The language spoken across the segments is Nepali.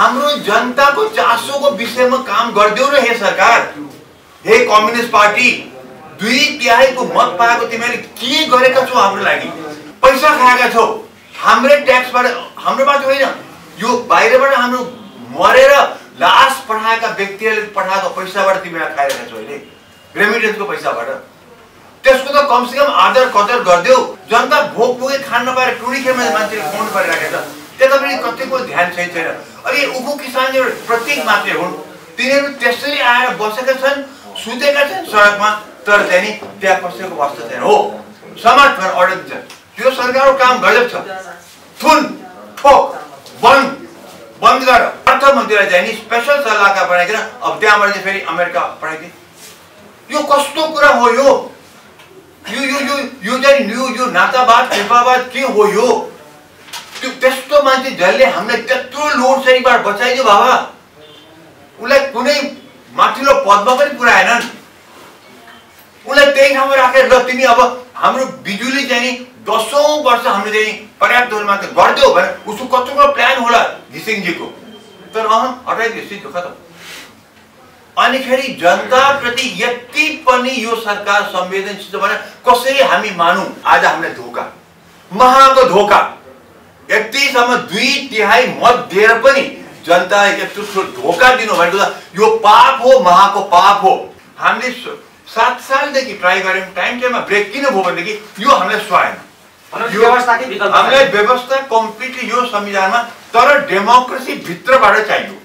हाम्रो जनताको चासोको विषयमा काम गर्दियौ र हे सरकार, हे कम्युनिस्ट पार्टी, 2/3 को मत पाएको तिमीले के गरेका छौ हाम्रो लागि? पैसा खाएका छौ हाम्रै ट्याक्सबाट, हाम्रोबाट होइन, यो बाहिरबाट हाम्रो मरेर लास पठाएका व्यक्तिहरूले पठाएको पैसाबाट तिमीले खाइरहेका छौ अहिले, रेमिटेन्सको पैसाबाट। त्यसको त कमसेकम आदर कदर गर्दियौ। जनता भोक भोकै खान नपाएर टुडी खेलमा मान्छेले खुवाउनु परिरहेको छ, त्यता पनि कतिको ध्यान छैन। अनि उखु किसान एउटा प्रतीक मात्रै हुन्, तिनीहरू त्यसरी आएर बसेका छन्, सुतेका छन् सडकमा, तर चाहिँ नि त्यहाँ कसैको वास्ता छैन। हो, समर्थन अर्डर दिन्छ, त्यो सरकारको काम गजब छ। थुन ठोक बन्द गर। अर्थमन्त्रीलाई चाहिँ नि स्पेसल सल्लाहकार बनाइकन अब त्यहाँबाट चाहिँ फेरि अमेरिका पठाइदिए। यो कस्तो कुरा हो? यो चाहिँ यो नातावाद कृपावाद के हो? यो त्यस्तो मान्छे जसले हामीलाई त्यत्रो लोड सेडिङबाट बचाइदियो बाबा, उसलाई कुनै माथिल्लो पदमा पनि पुर्याएनन्। उसलाई त्यही ठाउँमा राखेर ल तिमी अब हाम्रो बिजुली चाहिँ नि 10औं वर्ष हामीले चाहिँ पर्याप्त मात्र गरिदेऊ भने उसको कत्रो प्लान होला घिसिङजीको, तर हटाइदियो, सिधो खतम। अनिखेरि जनताप्रति यति पनि यो सरकार संवेदनशील छ भने कसरी हामी मानौँ? आज हामीलाई धोका, महाको धोका, यतिसम्म 2/3 मत दिएर पनि जनता यत्रो धोका दिनु भनेको त यो पाप हो, महाको पाप हो। हामीले 7 सालदेखि ट्राई गर्यौं, टाइममा ब्रेक किन भयो भनेदेखि यो हामीलाई सुहाएन। हामीलाई व्यवस्था कम्प्लिटली यो संविधानमा, तर डेमोक्रेसी भित्रबाट चाहियो।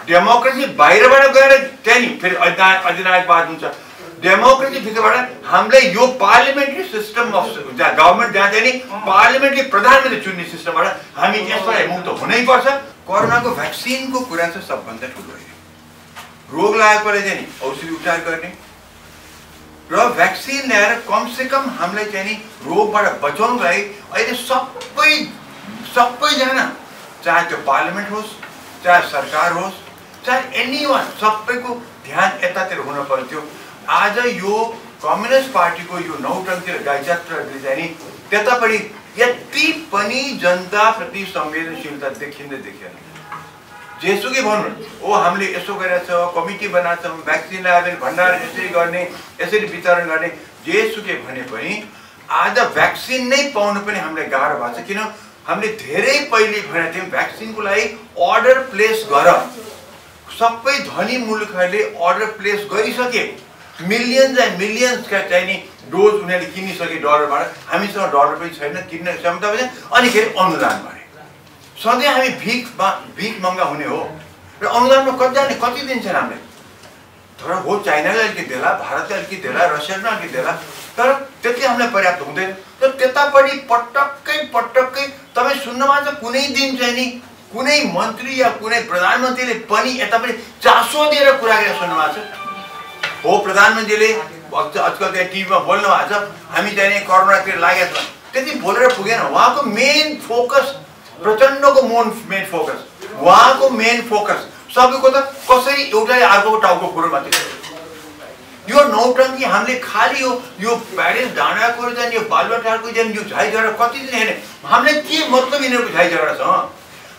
डेमोक्रेसी बाहिरबाट गएर त्यहाँ नि फेरि अधिनायकवाद हुन्छ। डेमोक्रेसी भित्रबाट हामीले यो पार्लियामेन्ट्री सिस्टम अफ गभर्नमेन्ट जहाँ चाहिँ नि पार्लियामेन्टली प्रधानमन्त्री चुन्ने सिस्टमबाट हामी यसबाट मुक्त हुनैपर्छ। कोरोनाको भ्याक्सिनको कुरा चाहिँ सबभन्दा ठुलो हो। रोग लागेकोले चाहिँ नि औषधि उपचार गर्ने र भ्याक्सिन ल्याएर कमसेकम हामीलाई चाहिँ नि रोगबाट बचाउनुको लागि अहिले सबैजना, चाहे त्यो पार्लियामेन्ट होस्, चाहे सरकार होस्, चाहे एनीवन, सबैको ध्यान यतातिर हुन पर्थ्यो। आज यो कम्युनिस्ट पार्टीको यो नौटङ्की र गाइजात्रले चाहिँ नि त्यतापट्टि यति पनि जनताप्रति संवेदनशीलता देखिएन। जेसुकै भन्नु, ओ हामीले यसो गरेका छौँ, कमिटी बनाएको छौँ, भ्याक्सिन ल्यायो भने भण्डार यसरी गर्ने, यसरी वितरण गर्ने, जेसुकै भने पनि आज भ्याक्सिन नै पाउनु पनि हामीलाई गाह्रो भएको छ। किन? हामीले धेरै पहिले भनेको थियौँ भ्याक्सिनको लागि अर्डर प्लेस गर। सबै धनी मुलुकहरूले अर्डर प्लेस गरिसके, मिलियन्स एन्ड मिलियन्सका चाहिँ नि डोज उनीहरूले किनिसके डलरबाट। हामीसँग डलर पनि छैन किन्न क्षमता पनि, अनिखेरि अनुदान भने सधैँ हामी भिख महँगा हुने हो र अनुदानमा कति जाने, कति दिन्छन् हामीले? तर हो, चाइनाले अलिकति देला, भारतले अलिकति देला, रसियाले अलिकति देला, तर त्यति हामीलाई पर्याप्त हुँदैन। तर त्यतापट्टि पटक्कै तपाईँ सुन्नमा चाहिँ कुनै दिन चाहिँ नि कुनै मन्त्री या कुनै प्रधानमन्त्रीले पनि यतापट्टि चासो दिएर कुरा गरेर सुन्नुभएको छ? हो, प्रधानमन्त्रीले आजकल त्यहाँ टिभीमा बोल्नु भएको छ, हामी चाहिँ नि कोरोनातिर लागेका छौँ, त्यति बोलेर पुगेन। उहाँको मेन फोकस, प्रचण्डको मेन फोकस, उहाँको मेन फोकस सबैको त कसरी एउटाले अर्कोको टाउको फोड्नु मात्रै। यो नौटङ्की हामीले खालि यो प्यारिस डाँडाको चाहिँ यो बालुवाटारको चाहिँ यो झाइ झगडा कति दिन हेर्ने, हामीलाई के मतलब यिनीहरूको झाइ झगडा छ?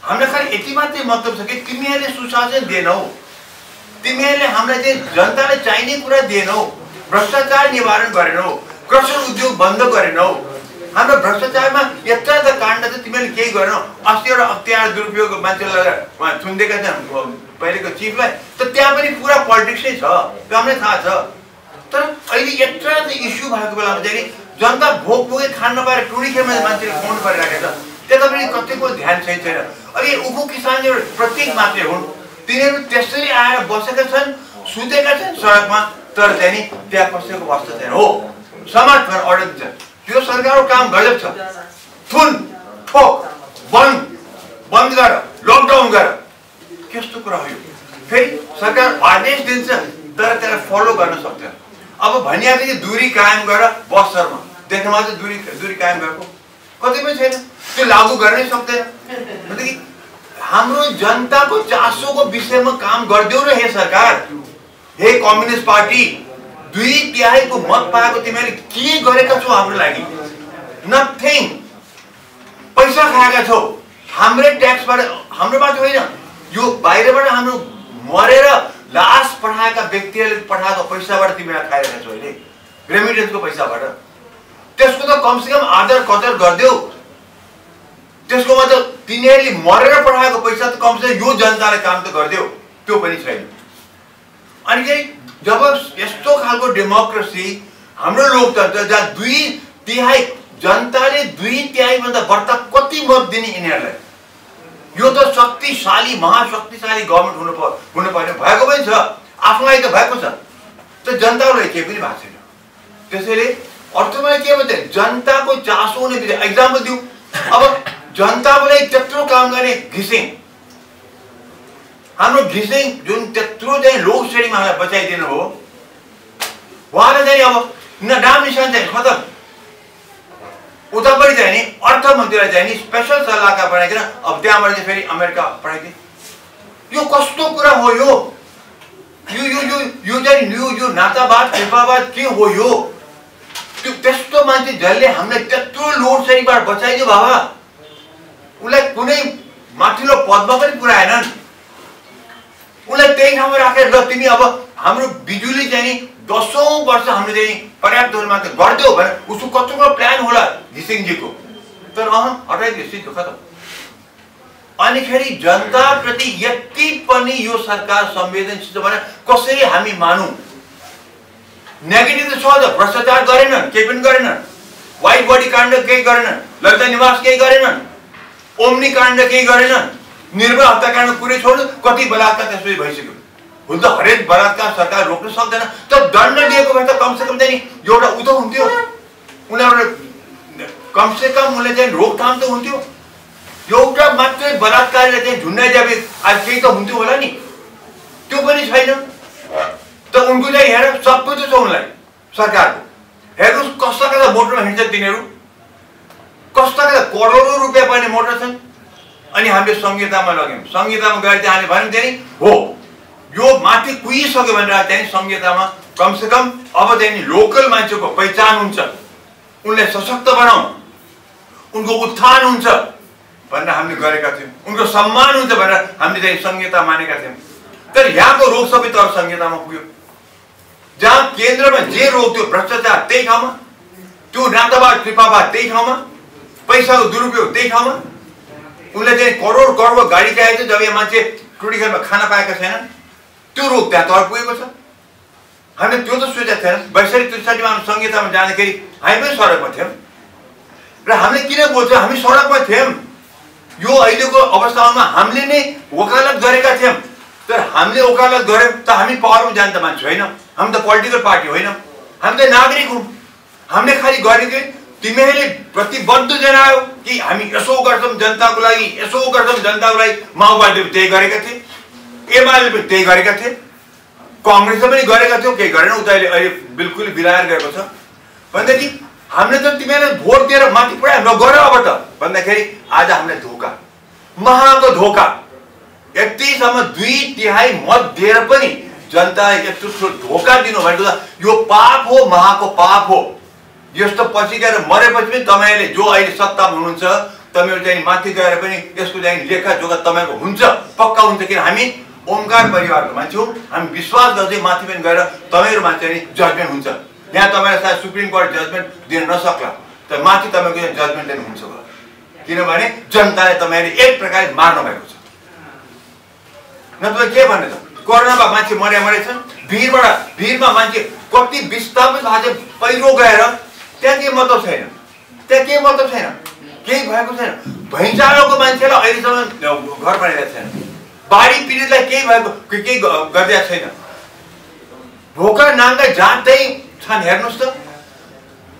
हामीलाई खालि यति मात्रै मतलब छ कि तिमीहरूले सुशासन दिएनौ, तिमीहरूले हामीलाई चाहिँ जनतालाई चाहिने कुरा दिएनौ, भ्रष्टाचार निवारण गरेनौ, क्रसर उद्योग बन्द गरेनौ, हाम्रो भ्रष्टाचारमा यत्रा त काण्ड चाहिँ तिमीहरूले केही गरेनौ। अस्ति एउटा अख्तियार दुरुपयोग मान्छेले लगाएर उहाँ थुनिदिएका छन् पहिलेको चिफलाई, त त्यहाँ पनि पुरा पोलिटिक्सै छ, त्यो हामीलाई थाहा छ। तर अहिले यत्रा चाहिँ इस्यु भएको बेलामा चाहिँ जनता भोक भोकै खान नपाएर टुडी खेलमा मान्छेले खुवाउनु परिरहेको छ, त्यता पनि कतिको ध्यान छैन। अनि उखु किसान एउटा प्रतीक मात्रै हुन्, तिनीहरू त्यसरी आएर बसेका छन्, सुतेका छन् सडकमा, तर चाहिँ नि त्यहाँ कसैको वास्ता छैन। हो, समर्थन अर्डर दिन्छ, त्यो सरकारको काम गजब छ। थुन ठोक बन्द गर, लकडाउन गर, कस्तो कुरा हो यो? फेरि सरकार आदेश दिन्छ तर त्यसलाई फलो गर्न सक्दैन। अब भनिएको कि दूरी कायम गर बसरमा, देख्नमा चाहिँ दूरी कायम गरेको कतै पनि छैन, त्यो लागू गर्नै सक्दैन। भनेदेखि हाम्रो जनताको चासोको विषयमा काम गरिदेऊ र हे सरकार, हे कम्युनिस्ट पार्टी, 2/3 को मत पाएको तिमीले के गरेका छौ हाम्रो लागि? नथिङ। पैसा खाएका छौ हाम्रै ट्याक्सबाट, हाम्रोबाट होइन, यो बाहिरबाट हाम्रो मरेर लास पठाएका व्यक्तिहरूले पठाएको पैसाबाट तिमीलाई खाइरहेका छौ अहिले, रेमिटेन्सको पैसाबाट। त्यसको त कमसेकम आदर कदर गरिदेऊ। त्यसको मतलब तिनीहरूले मरेर पठाएको पैसा त कमसेकम यो जनताले काम त गरिदेऊ, त्यो पनि छैन। अनि के जब यस्तो खालको डेमोक्रेसी हाम्रो लोकतन्त्र जहाँ 2/3 जनताले 2/3 भन्दा बढ्ता कति मत दिने यिनीहरूलाई, यो त शक्तिशाली महाशक्तिशाली गभर्नमेन्ट हुनुपर्ने भएको पनि छ, आफूलाई त भएको छ, त जनतालाई केही पनि भएको छैन। त्यसैले अर्थमा के भन्छ जनताको चासो हुने बित्तिकै एक्जाम्पल दिउँ। अब जनताको लागि त्यत्रो काम गर्ने घिसिङ, हाम्रो घिसिङ जुन त्यत्रो चाहिँ लोड सेडिङमा हामीलाई बचाइदिनु हो, उहाँले चाहिँ अब नाम निशान चाहिँ खतम। उतापट्टि चाहिँ नि अर्थमन्त्रीलाई चाहिँ नि स्पेसल सल्लाहकार बनाइकन अब त्यहाँबाट चाहिँ फेरि अमेरिका पठाइदिए। यो कस्तो कुरा हो? यो यो यो यो यो चाहिँ यो नातावाद कृपावाद के हो यो? त्यो त्यस्तो मान्छे जसले हामीलाई त्यत्रो लोड सेडिङबाट बचाइदियो बाबा, उसलाई कुनै माथिल्लो पदमा पनि पुर्याएनन्। उसलाई त्यही ठाउँमा राखेर ल तिमी अब हाम्रो बिजुली चाहिँ नि 10औं वर्ष हामीले चाहिँ पर्याप्त मात्र गरिदेऊ भने उसको कत्रो प्लान होला घिसिङजीको, तर हटाइदियो, सिधो खतम। अनिखेरि जनताप्रति यति पनि यो सरकार संवेदनशील छ भने कसरी हामी मानौँ? नेगेटिभ त छ त, भ्रष्टाचार गरेनन्, केही पनि गरेनन्, व्हाइट बडी काण्ड केही गरेनन्, ललिता निवास केही गरेनन्, ओम्नी काण्ड केही गरेनन्, निर्भया हत्याकाण्ड कुरै छोड्नु, कति बलात्कार त्यसपछि भइसक्यो। हुन त हरेक बलात्कार सरकार रोक्न सक्दैन, तर दण्ड दिएको भए त कमसेकम चाहिँ एउटा उतो हुन्थ्यो, उनीहरू कमसेकम उनले चाहिँ रोकथाम त हुन्थ्यो। एउटा मात्रै बलात्कारीलाई चाहिँ झुन्डाइदिए आज केही त हुन्थ्यो होला नि, त्यो पनि छैन। त उनको चाहिँ हेर सब कुछ छ उनलाई सरकारको, हेर्नुहोस् कस्ता कस्ता मोटरमा हिँड्छन् तिनीहरू, कस्ता कस्ता करोडौँ रुपियाँ पर्ने मोटर छन्। अनि हामीले संहितामा लग्यौँ, संहितामा गएर चाहिँ हामीले भन्यौँ चाहिँ हो यो माथि कुहिसक्यो भनेर चाहिँ संहितामा कमसेकम अब चाहिँ लोकल मान्छेको पहिचान हुन्छ, उनलाई सशक्त बनाऊ, उनको उत्थान हुन्छ भनेर हामीले गरेका थियौँ, उनको सम्मान हुन्छ भनेर हामीले चाहिँ संहिता मानेका थियौँ। तर यहाँको रोग सबै तर संहितामा पुग्यो, जहाँ केन्द्रमा जे रोक्थ्यो भ्रष्टाचार त्यही ठाउँमा, त्यो नातावाद कृपावाद त्यही ठाउँमा, पैसाको दुरुपयोग त्यही ठाउँमा। उनले चाहिँ करोड करोड गाडी चाहिएको छ, जब यहाँ मान्छे टुटीघरमा खाना पाएका छैनन्, त्यो रोग त्यहाँ तर पुगेको छ। हामीले त्यो त सोचेका थिएन। 62-63मा हामी संहितामा जाँदाखेरि हामी पनि सडकमा थियौँ र हामीले किन बोल्छौँ, हामी सडकमा थियौँ। यो अहिलेको अवस्थामा हामीले नै वकालत गरेका थियौँ, तर हामीले वकालत गऱ्यौँ त हामी पावरमा जाने त मान्छे होइन, हामी त पोलिटिकल पार्टी होइन, हामी त नागरिक हौँ। हामीले खालि गरेको तिमीहरूले प्रतिबद्ध जनायो कि हामी यसो गर्छौँ जनताको लागि, यसो गर्छौँ जनताको लागि। माओवादीले त्यही गरेका थिए, एमाले पनि त्यही गरेका थिए, काङ्ग्रेसले पनि गरेका थियो, केही गरेन। उता अहिले बिल्कुल बिलाएर गएको छ भनेदेखि हामीले त तिमीहरूलाई भोट दिएर माथि पुऱ्यायो न गर अब त भन्दाखेरि आज हामीलाई धोका, महाको धोका। यतिसम्म 2/3 मत दिएर पनि जनता यत्रो धोका दिनु भनेको त यो पाप हो, महाको पाप हो। यस्तो पछि गएर मरेपछि पनि तपाईँहरूले जो अहिले सत्तामा हुनुहुन्छ तपाईँहरू चाहिँ माथि गएर पनि यसको चाहिँ लेखाजोखा तपाईँको हुन्छ, पक्का हुन्छ। किन हामी ओमकार परिवारको मान्छे हो, हामी विश्वास गर्छौँ माथि पनि गएर तपाईँहरूमा चाहिँ जजमेन्ट हुन्छ। यहाँ तपाईँलाई सायद सुप्रिम कोर्ट जजमेन्ट दिन नसक्ला, तर माथि तपाईँको जजमेन्ट चाहिँ हुन्छ होला, किनभने जनताले तपाईँहरूले एक प्रकारले मार्नु भएको छ। नत्र के भन्ने त कोरोनामा मान्छे मरेछन्, भिरमा मान्छे कति विस्थापित भएको छ, पहिरो गएर त्यहाँ केही मतलब छैन, त्यहाँ केही मतलब छैन, केही भएको छैन। भैँचालोको मान्छेलाई अहिलेसम्म घर बनाइरहेको छैन, बाढी पीडितलाई केही भएको केही गरिदिएको छैन, भोका नाङ्गा जाँदै छन् हेर्नुहोस् त।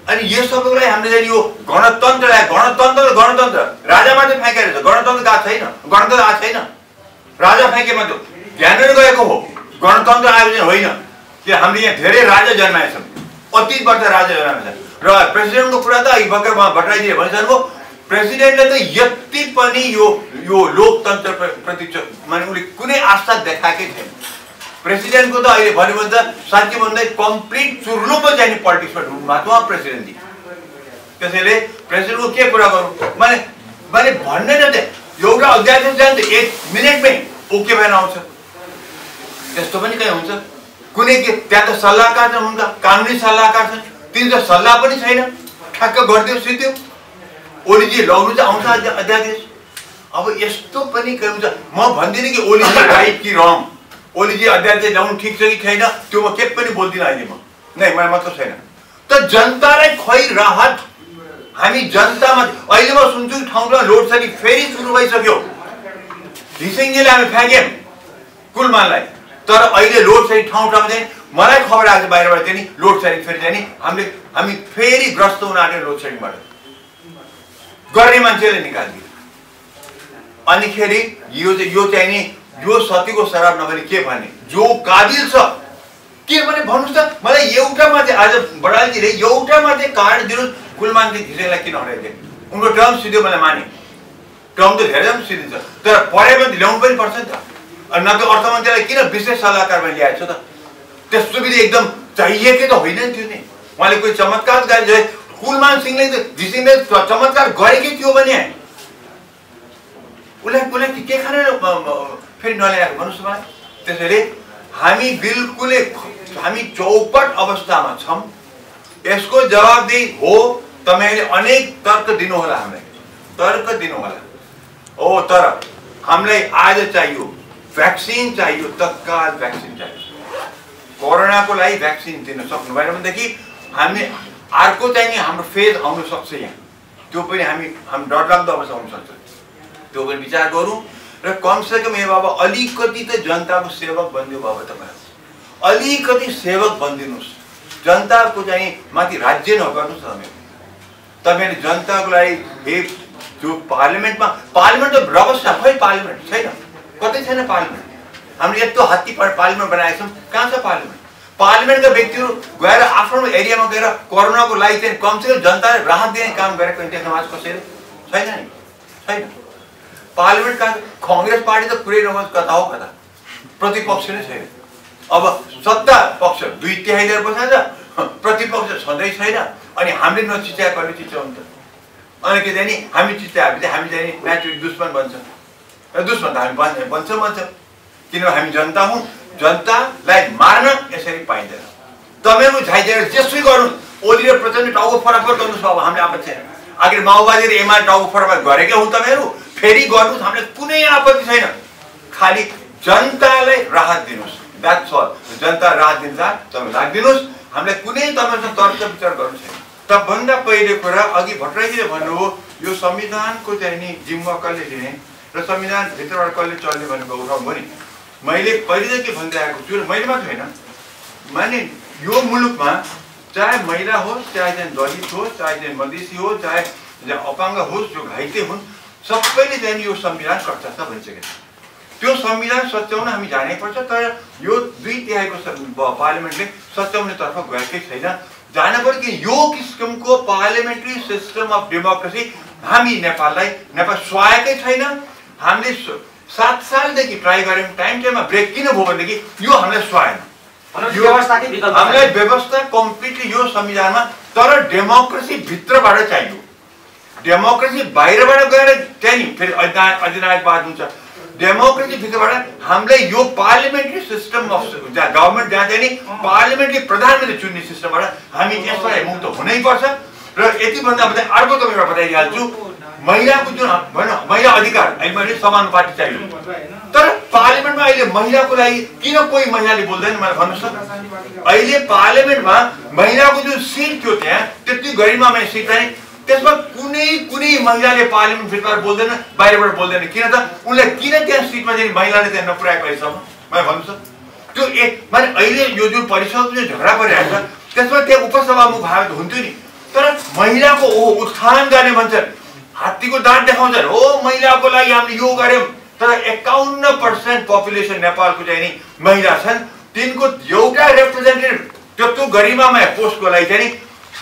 अनि यो सबैको लागि हामीले चाहिँ यो गणतन्त्रलाई गणतन्त्र राजामाथि फ्याँकेर छ, गणतन्त्र गएको छैन, गणतन्त्र आएको छैन, राजा फ्याँकेमा त्यो ध्यानहरू गएको हो, गणतन्त्र आयोजन होइन। कि हामीले यहाँ धेरै राजा जन्माएछौँ, अति वर्ष राजा जन्माएछन्। र प्रेसिडेन्टको कुरा त भर्खर भट्टराईजीले भनिसक्नु, प्रेसिडेन्टले त यति पनि यो लोकतन्त्र प्रति माने उसले कुनै आस्था देखाएकै छैन। प्रेसिडेन्टको त अहिले भन्यो भने त साँच्चै भन्दै कम्प्लिट चुर्लुमा चाहिँ पोलिटिक्समा ढुक्नु भएको उहाँ प्रेसिडेन्ट दि। त्यसैले प्रेसिडेन्टको के कुरा गरौँ, मैले भन्दैन त एउटा अध्यादेश जान्छ 1 मिनटमै ओके भएन आउँछ। त्यस्तो पनि कहीँ हुन्छ? कुनै के त्यहाँ त सल्लाहकार छन्, उनका कानुनी सल्लाहकार छन्, तिनी त सल्लाह पनि छैन, ठ्याक्क गरिदियो सिद्धो। ओलीजी लग्नु चाहिँ आउँछ अध्यादेश। अब यस्तो पनि कहीँ हुन्छ? म भन्दिनँ कि ओलीजी राइट कि रङ, ओलीजी अध्यादेश ल्याउनु ठिक छ कि छैन, त्यो म केही पनि बोल्दिनँ अहिले। म नै मलाई मतलब छैन। त जनतालाई खोइ राहत, हामी जनतामा अहिले म सुन्छु ठाउँ ठाउँमा लोड सेडिङ फेरि सुरु भइसक्यो। घिसिङजीले हामी फ्याँक्यौँ कुलमानलाई, तर अहिले लोड सेडिङ ठाउँ ठाउँमा चाहिँ मलाई खबर आएको बाहिरबाट चाहिँ नि लोड सेडिङ फेरि चाहिँ नि हामी फेरि ग्रस्त हुन आँट्यो लोड सेडिङबाट। गर्ने मान्छेले निकालिदियो। अनिखेरि यो चाहिँ नि यो सतीको शराब नभने के भने जो काबिल छ के भने भन्नुस् त। मलाई एउटामा चाहिँ आज बडालजीले एउटामा चाहिँ कार्ड दिनुहोस्, कुलमानले घिसिङलाई किन हराइदिए? उनको टर्म सिधो मलाई माने, टर्म त धेरै सिधिन्छ, तर पढाइमा ल्याउनु पनि पर्छ नि त। अनि न त अर्थमन्त्रीलाई किन विशेष सल्लाहकारमा ल्याएको छ त? त्यस्तो विधि एकदम चाहिएकै त होइन नि त्यो नि। उहाँले कोही चमत्कार गरे, कुलमान सिंहले त घिसिङले चमत्कार गरेकै थियो भने उसलाई के खाने फेरि नल्याएको भन्नुहोस् मलाई। त्यसैले हामी बिल्कुलै हामी चौपट अवस्थामा छौँ। यसको जवाबदेही हो तपाईँले अनेक तर्क दिनुहोला, हामीलाई तर्क दिनुहोला। ओ तर हामीलाई आज चाहियो भ्याक्सिन, चाहियो तत्काल भ्याक्सिन चाहियो। कोरोनाको लागि भ्याक्सिन दिन सक्नु भएन भनेदेखि हामी अर्को चाहिँ नि हाम्रो फेज आउन सक्छ यहाँ। त्यो पनि हामी डरलाग्दो अवस्था हुनसक्छ, त्यो पनि विचार गरौँ। र कमसेकम ए बाबा अलिकति त जनताको सेवक बनिदियो बाबा, तपाईँ अलिकति सेवक बनिदिनुहोस्। जनताको चाहिँ माथि राज्य नगर्नुहोस् तपाईँले जनताको लागि। जो पार्लिमेन्टमा पार्लिमेन्ट त व्यवस्था खै पार्लिमेन्ट छैन, कतै छैन पार्लिमेन्ट। हामीले यत्रो हात्ती पार्लिमेन्ट बनाएका छौँ, कहाँ छ पार्लिमेन्ट? पार्लिमेन्टका व्यक्तिहरू गएर आफ्नो एरियामा गएर कोरोनाको लागि चाहिँ कमसेकम जनतालाई राहत दिने काम गरेको समाज कसैले छैन नि, छैन। पार्लिमेन्ट कहाँ? कांग्रेस पार्टी त कुरै नगर्छ, कता हो कता, प्रतिपक्ष नै छैन। अब सत्ता पक्ष 2/3 बसाल्छ, प्रतिपक्ष छँदै छैन। अनि हामीले नचिच्याए कहिले चिच्याउनु त? अनि के चाहिँ नि हामी चिच्याएपछि हामी चाहिँ म्याच दुश्मन बन्छ। दुश्मन त हामी बन्छ किनभने हामी जनता हौँ। जनतालाई मार्न यसरी पाइँदैन। तपाईँको झाइझाइ जेसुकै गर्नु, ओली र प्रचण्ड टाउको फरक गर्नुहोस्, अब हामीले आपत्ति छैन। आखिर माओवादी र एमाले टाउको फरक गरेकै हुन् तपाईँहरू, फेरि गर्नुहोस्, हामीले कुनै आपत्ति छैन। खालि जनतालाई राहत दिनुहोस्, द्याट्स अल। जनता राहत दिन्छ तपाईँ राखिदिनुहोस्, हामीलाई कुनै तपाईँसँग तर्क विचार गर्नु छैन। सबभन्दा पहिले कुरा अघि भट्टराईजीले भन्नुभयो यो संविधानको चाहिँ नि जिम्मा कसले लिने र संविधानभित्रबाट कसले चल्ने भनेको उठाउनु नि। मैले पहिलेदेखि भन्दै आएको छु, मैले मात्र होइन, माने यो मुलुकमा चाहे महिला होस्, चाहे चाहिँ दलित होस्, चाहे चाहिँ मधेसी होस्, चाहे अपाङ्ग होस्, जो घाइते हुन्, सबैले चाहिँ यो संविधान कच्चा छ भनिसकेको छ। त्यो संविधान सच्याउन हामी जानैपर्छ। तर यो 2/3 पार्लिमेन्टले सच्याउनेतर्फ गएकै छैन। जान पर्यो कि यो किसिमको पार्लिमेन्ट्री सिस्टम अफ डेमोक्रेसी हामी नेपाल सुहाएकै छैन। हामीले 7 सालदेखि ट्राई गऱ्यौँ, टाइममा ब्रेक किन भयो भनेदेखि यो हामीलाई सुहाएन। हामीलाई व्यवस्था कम्प्लिटली यो संविधानमा, तर डेमोक्रेसी भित्रबाट चाहियो। डेमोक्रेसी बाहिरबाट गएर चाहिँ नि फेरि अधिनायकवाद हुन्छ। डेमोक्रेसी भित्रबाट हामीलाई यो पार्लिमेन्ट्री सिस्टम अफ गभर्मेन्ट जहाँ चाहिँ नि पार्लिमेन्टले प्रधानमन्त्री चुन्ने सिस्टमबाट हामी यसलाई मुक्त हुनैपर्छ। र यति भन्दा अर्को तपाईँबाट बताइहाल्छु, महिलाको जुन महिला अधिकार अहिले मैले समानुपाती चाहियो, तर पार्लिमेन्टमा अहिले महिलाको लागि किन कोही महिलाले बोल्दैन मलाई भन्नुहोस् त? अहिले पार्लिमेन्टमा महिलाको जुन सिट थियो त्यहाँ त्यति गरिमामय सिट चाहिँ त्यसमा कुनै महिलाले पार्लिमेन्ट भित्रबाट बोल्दैन, बाहिरबाट बोल्दैन। किन त? उनलाई किन त्यहाँ सिटमा चाहिँ महिलाले त्यहाँ नपुर्याएको अहिलेसम्म मलाई भन्नुहोस् त? त्यो माने अहिले यो जुन परिषदको जुन झगडा परिरहेको छ त्यसमा त्यहाँ उपसभामुख भएको हुन्थ्यो नि, तर महिलाको उत्थान गर्ने भन्छन्, हात्तीको दाँत देखाउँछन्, हो महिलाको लागि हामीले यो गर्यौँ। तर 51% पपुलेसन नेपालको चाहिँ नि महिला छन्। तिनको एउटा रिप्रेजेन्टेटिभ त्यत्रो गरिमामय पोस्टको लागि चाहिँ नि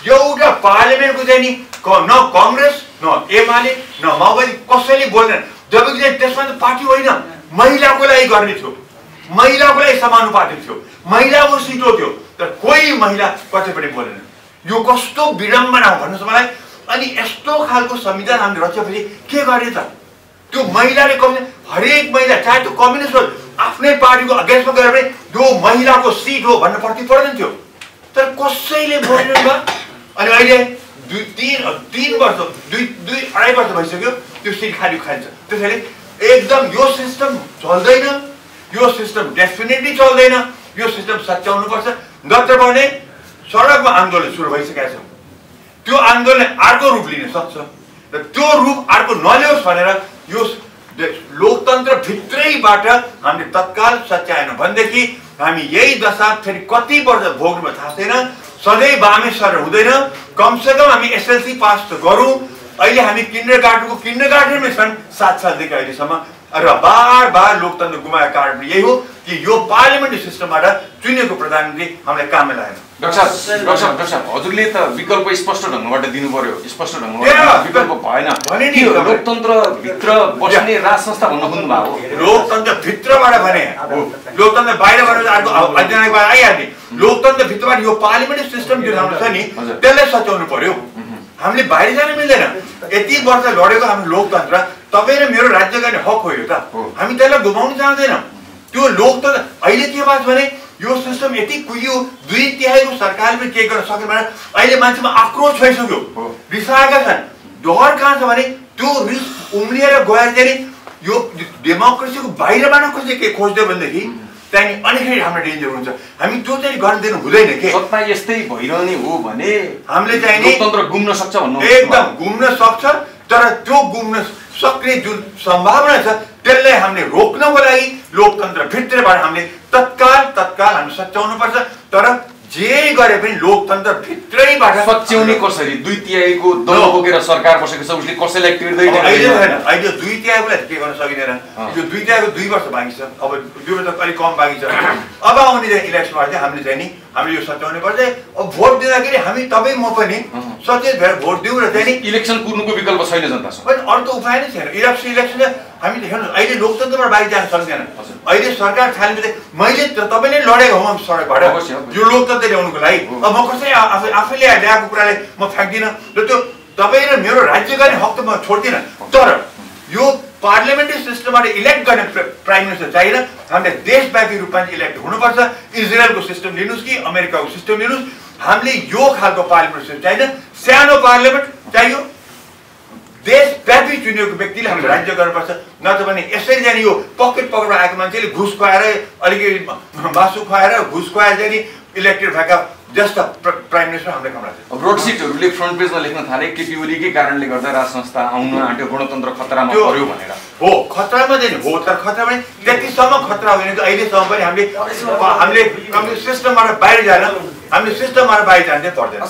एउटा पार्लिमेन्टको चाहिँ नि न कांग्रेस, न एमाले, न माओवादी कसैले बोल्दैन। जबकि चाहिँ त्यसमा त पार्टी होइन, महिलाको लागि गर्ने थियो, महिलाको लागि समानुपातिक थियो, महिलाको सिटो थियो, तर कोही महिला कतैपट्टि बोलेन। यो कस्तो विडम्बना हो भन्नुहोस् मलाई। अनि यस्तो खालको संविधान हामीले रचेपछि के गर्ने त? त्यो महिलाले हरेक महिला चाहे त्यो कम्युनिस्ट हो आफ्नै पार्टीको अगेन्स्टमा गएर पनि यो महिलाको सिट हो भन्नु पर्दैन थियो, तर कसैले बोलेन भयो। अनि अहिले 2-3 वर्ष 2-2.5 वर्ष भइसक्यो त्यो सिट खाली छ। त्यसैले एकदम यो सिस्टम चल्दैन, यो सिस्टम डेफिनेटली चल्दैन, यो सिस्टम सच्याउनु पर्छ, नत्र भने सडकमा आन्दोलन सुरु भइसकेको छ। त्यो आन्दोलन अर्को रूप लिन सक्छ र त्यो रूप अर्को नल्याओस् भनेर यो लोकतन्त्र भित्रैबाट हामीले तत्काल सच्याएनौँ भनेदेखि हामी यही दशा फेरि कति वर्ष भोग्नु थाहा छैन। सधैँ वामेश्वर हुँदैन, कमसेकम हामी एसएलसी पास त गरौँ। अहिले हामी किन्डरगार्टनमै छन् 7 सालदेखि अहिलेसम्म र बार लोकतन्त्र गुमाएको कारण यही हो कि यो पार्लियामेन्ट्री सिस्टमबाट चुनिएको प्रधानमन्त्री हामीलाई काममा लागेन। डाक्टर साहब हजुरले त विकल्प स्पष्ट ढङ्गबाट दिनु पर्यो, स्पष्ट ढङ्गबाट विकल्प भएन भने नि लोकतन्त्र भित्र बस्ने राज संस्था भन्न खोज्नु भएको हो। लोकतन्त्र भित्रबाट भने लोकतन्त्र बाहिरबाट अर्को अध्ययनबाट आइहाल्ने, लोकतन्त्र भित्रबाट यो पार्लियामेन्ट्री सिस्टम जुन हाम्रो छ नि त्यसलाई सच्याउनु पर्यो। हामीले बाहिर जान मिल्दैन। यति वर्ष लडेको हाम्रो लोकतन्त्र तपाईँ र मेरो राज्य गर्ने हक हो यो त, हामी त्यसलाई गुमाउन चाहँदैनौँ। त्यो लोकतन्त्र अहिले के भएको छ भने यो सिस्टम यति कुहियो, 2/3 सरकारले पनि केही गर्न सकेन भने अहिले मान्छेमा आक्रोश भइसक्यो, रिसाएका छन्। डर कहाँ छ भने त्यो रिस उम्लिएर गएर चाहिँ यो डेमोक्रेसीको बाहिरबाट कसैले के खोज्दै भनेदेखि त्यहाँदेखि अनिखेरि हाम्रो डेन्जर हुन्छ। हामी त्यो चाहिँ गर्न दिनु हुँदैन के। सत्ता यस्तै भइरहने हो भने हामीले चाहिँ लोकतन्त्र गुम्न सक्छ भन्नु एकदम गुम्न सक्छ, तर त्यो गुम्न सक्ने जुन सम्भावना छ त्यसलाई हामीले रोक्नको लागि लोकतन्त्र भित्रबाट हामीले तत्काल हामी सच्याउनु पर्छ। तर जे गरे पनि लोकतन्त्र भित्रैबाट सच्याउने कसरी? 2/3 दल बोकेर सरकार बसेको छ, उसले कसैलाई टिर्दैन। अहिले 2/3 के गर्न सकिँदैन। यो 2/3 2 वर्ष बाँकी छ, अब 2 वर्ष अलिक कम बाँकी छ। अब आउने इलेक्सनमा चाहिँ हामीले चाहिँ नि हामीले यो सच्याउनु पर्छ। अब भोट दिँदाखेरि हामी तपाईँ म पनि सचेत भएर भोट दिउँ र चाहिँ नि इलेक्सन कुर्नुको विकल्प छैन जनतासँग, पनि अरू त उपाय नै छैन। इलेक्सन हामीले हेर्नु अहिले लोकतन्त्रबाट बाहिर जान सक्दैन। अहिले सरकार थालेपछि मैले तपाईँले लडेको हो सडकबाट यो लोकतन्त्र ल्याउनुको लागि। अब म कसै आफैले ल्याएको कुरालाई म फ्याँक्दिनँ र त्यो तपाईँ र मेरो राज्य गर्ने हक त म छोड्दिनँ। तर यो पार्लियामेन्ट्री सिस्टमबाट इलेक्ट गर्ने प्राइम मिनिस्टर चाहिएन, हामीले देशव्यापी रूपमा इलेक्ट हुनुपर्छ। इजरायलको सिस्टम लिनुहोस् कि अमेरिकाको सिस्टम लिनुहोस्, हामीले यो खालको पार्लियामेन्ट सिस्टम चाहिएन। सानो पार्लियामेन्ट चाहियो, देशव्यापी चुनिएको व्यक्तिले हामीले राज्य गर्नुपर्छ। नत्र भने यसरी जाने यो पकेटमा आएको मान्छेले घुस खुवाएर अलिकति मासु खुवाएर घुस खुवाएर जाने इलेक्टेड भएका जस्ता प्राइम मिनिस्टर हामीले कमरा छ। अब रोड सिटहरूले फ्रन्ट पेजमा लेख्न थाले केपी ओलीकै कारणले गर्दा राज संस्था आउन आँट्यो, गणतन्त्र खतरामा पर्यो भनेर। हो, खतरामा चाहिँ हो, तर खतरा पनि त्यतिसम्म खतरा होइन कि अहिलेसम्म पनि हामीले सिस्टमबाट बाहिर जान, हामीले सिस्टमबाट बाहिर जान चाहिँ पर्दैन।